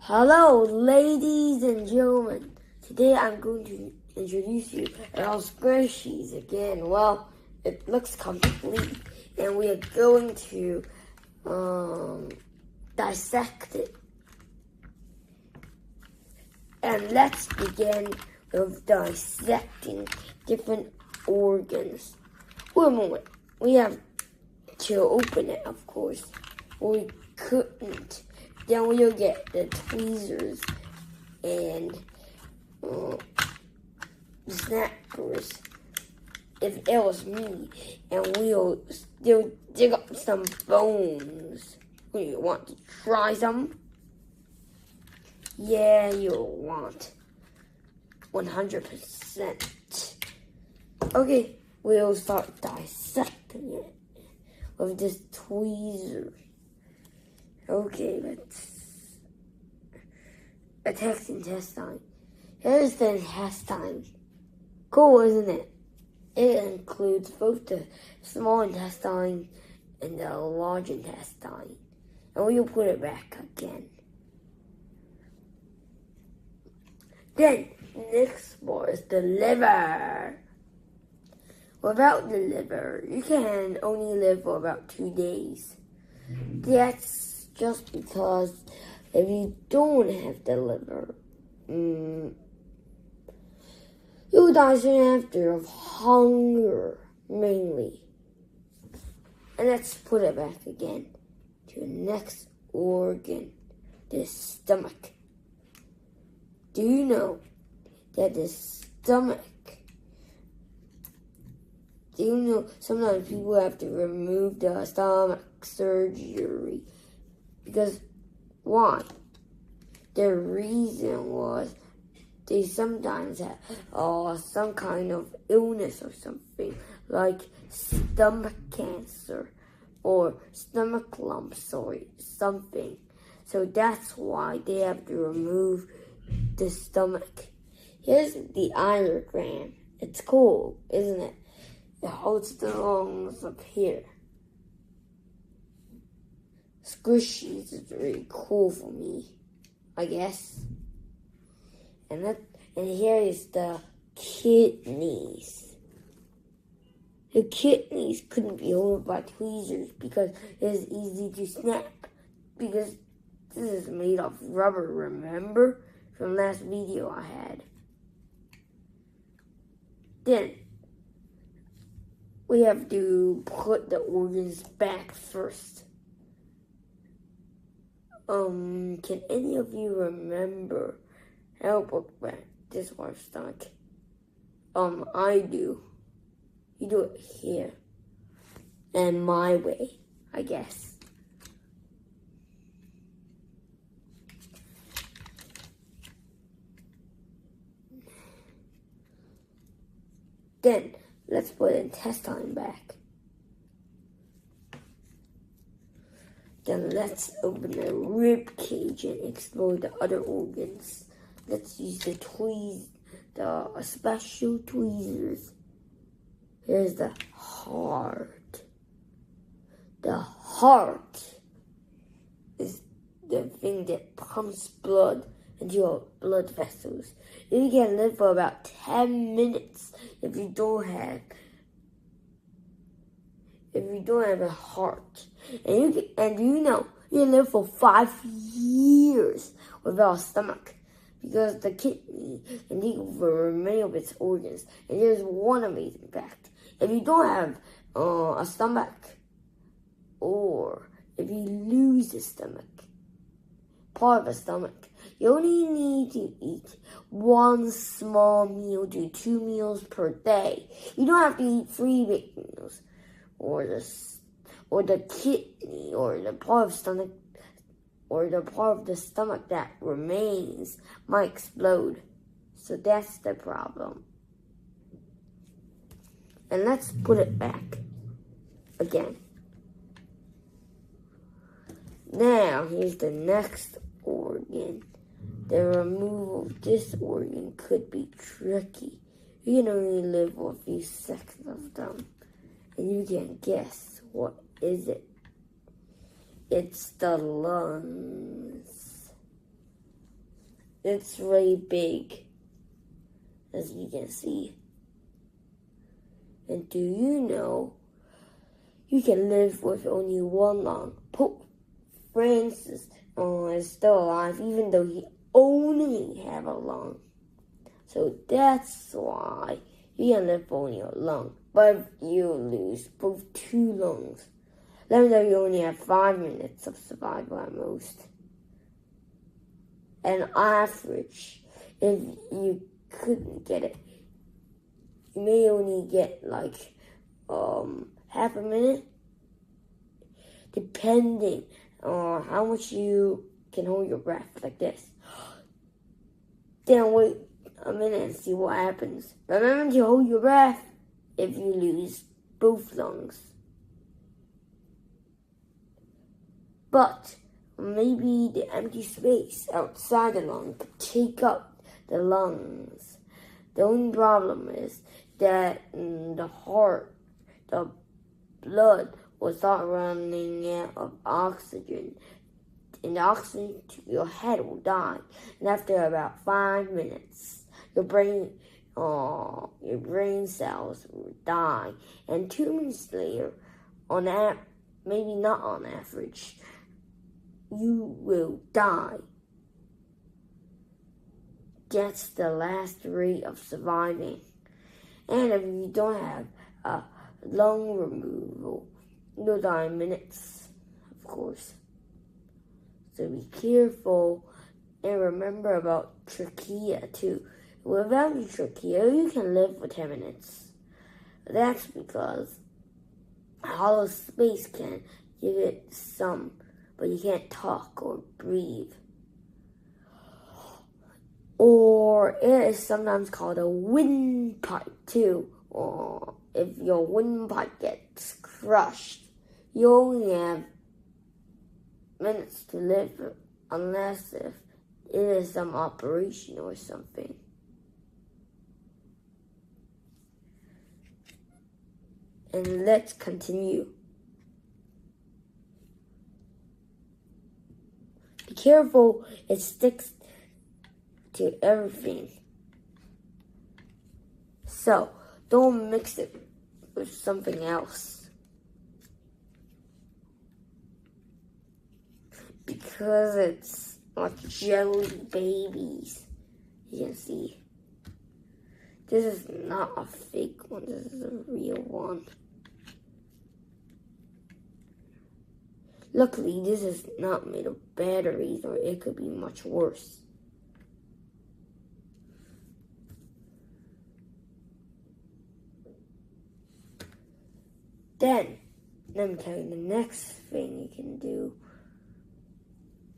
Hello, ladies and gentlemen. Today I'm going to introduce you to our squishies again. Well, it looks complete, and we are going to dissect it. And let's begin with dissecting different organs. Wait a moment. We have to open it, of course. We couldn't. Then we'll get the tweezers and the snappers, if it was me, and we'll still dig up some bones. You want to try some? Yeah, you'll want 100%. Okay, we'll start dissecting it with this tweezer. Okay, let's attack the intestine. Here's the intestine. Cool, isn't it? It includes both the small intestine and the large intestine. And we'll put it back again. Then, next part is the liver. Without the liver, you can only live for about 2 days. That's just because if you don't have the liver, you'll die soon after of hunger, mainly. And let's put it back again to the next organ, the stomach. Do you know that the stomach, sometimes people have to remove the stomach surgery? Because why? The reason was they sometimes have some kind of illness or something, like stomach cancer or stomach lumps or something. So that's why they have to remove the stomach. Here's the iogram. It's cool, isn't it? It holds the lungs up here. Squishies is really cool for me, I guess. And here is the kidneys. The kidneys couldn't be held by tweezers because it's easy to snap. Because this is made of rubber, remember? From last video I had. Then we have to put the organs back first. Can any of you remember how to put back this wife's stomach? I do. You do it here. And my way, I guess. Then, let's put the intestine back. Then let's open the rib cage and explore the other organs. Let's use the special tweezers. Here's the heart. The heart is the thing that pumps blood into your blood vessels. You can live for about 10 minutes if you don't have a heart. And you can live for 5 years without a stomach, because the kidney can take over many of its organs. And there's one amazing fact: if you don't have a stomach, or if you lose a stomach, part of a stomach, you only need to eat 1 small meal to 2 meals per day. You don't have to eat 3 big meals, or the kidney, or the part of stomach, or the part of the stomach that remains might explode. So that's the problem. And let's put it back again. Now, here's the next organ. The removal of this organ could be tricky. You can only live for a few seconds of them. And you can guess, what is it? It's the lungs. It's really big, as you can see. And do you know you can live with only one lung? Pope Francis is still alive, even though he only have a lung. So that's why you can live with only a lung. But if you lose both two lungs, let me know you only have 5 minutes of survival at most. And average, if you couldn't get it, you may only get like half a minute, depending on how much you can hold your breath, like this. Then wait a minute and see what happens. Remember to hold your breath if you lose both lungs. But maybe the empty space outside the lung could take up the lungs. The only problem is that the heart, the blood will start running out of oxygen, and the oxygen to your head will die. And after about 5 minutes, your brain cells will die. And 2 minutes later, maybe not on average, you will die. That's the last rate of surviving. And if you don't have a lung removal, you'll die in minutes, of course. So be careful and remember about trachea too. Without your trachea, you can live for 10 minutes. That's because hollow space can give it some, but you can't talk or breathe. Or it is sometimes called a windpipe too. Or if your windpipe gets crushed, you only have minutes to live unless if it is some operation or something. And let's continue. Be careful, it sticks to everything. So, don't mix it with something else. Because it's like jelly babies. You can see. This is not a fake one, this is a real one. Luckily, this is not made of batteries, or it could be much worse. Then, let me tell you the next thing you can do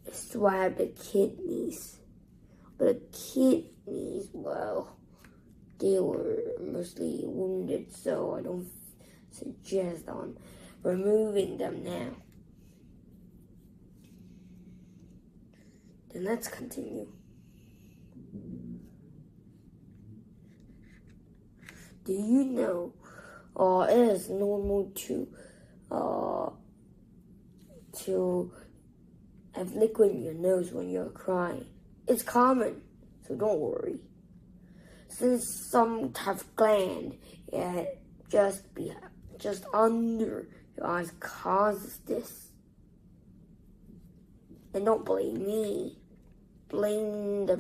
is swab the kidneys. But the kidneys, well, they were mostly wounded, so I don't suggest on removing them now. Then let's continue. Do you know it is normal to have liquid in your nose when you're crying? It's common, so don't worry. Since some type of gland just under your eyes causes this. And don't blame me. Blame the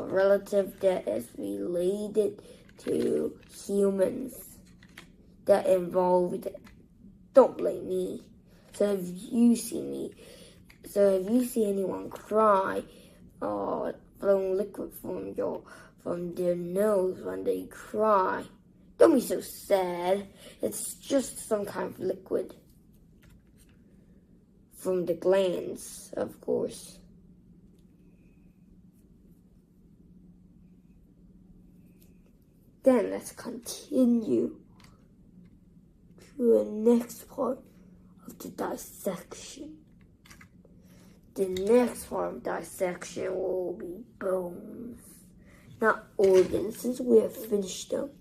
relative that is related to humans that involved it. Don't blame me. So if you see anyone cry or flowing liquid from their nose when they cry, don't be so sad. It's just some kind of liquid from the glands, of course. Then let's continue to the next part of the dissection. The next part of dissection will be bones, not organs, since we have finished them.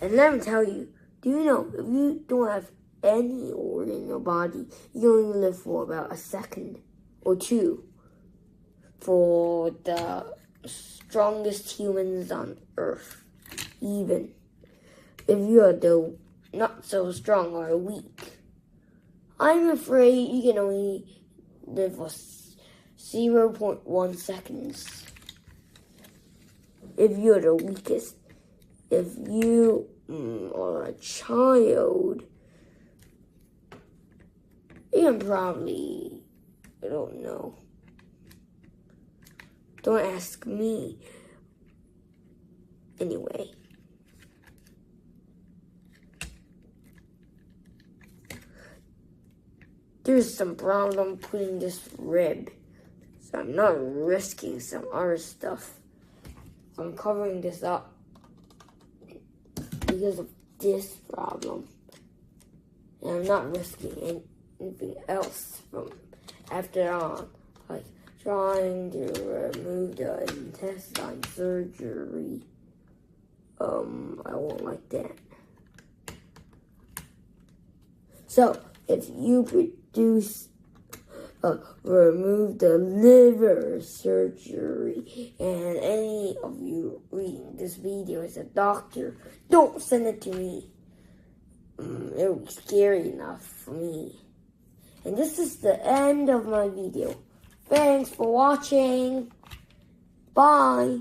And let me tell you, do you know, if you don't have any organ in your body, you only live for about a second or two. for the strongest humans on Earth. Even if you are the not so strong or weak, I'm afraid you can only live for 0.1 seconds. If you're the weakest, if you are a child, you can probably, I don't know. Don't ask me. Anyway. There's some problem putting this rib, so I'm not risking some other stuff. So I'm covering this up because of this problem. And I'm not risking anything else from after on, like trying to remove the intestine surgery. I won't like that. So if you remove the liver surgery, and any of you reading this video is a doctor, don't send it to me. It would be scary enough for me. And this is the end of my video. Thanks for watching. Bye.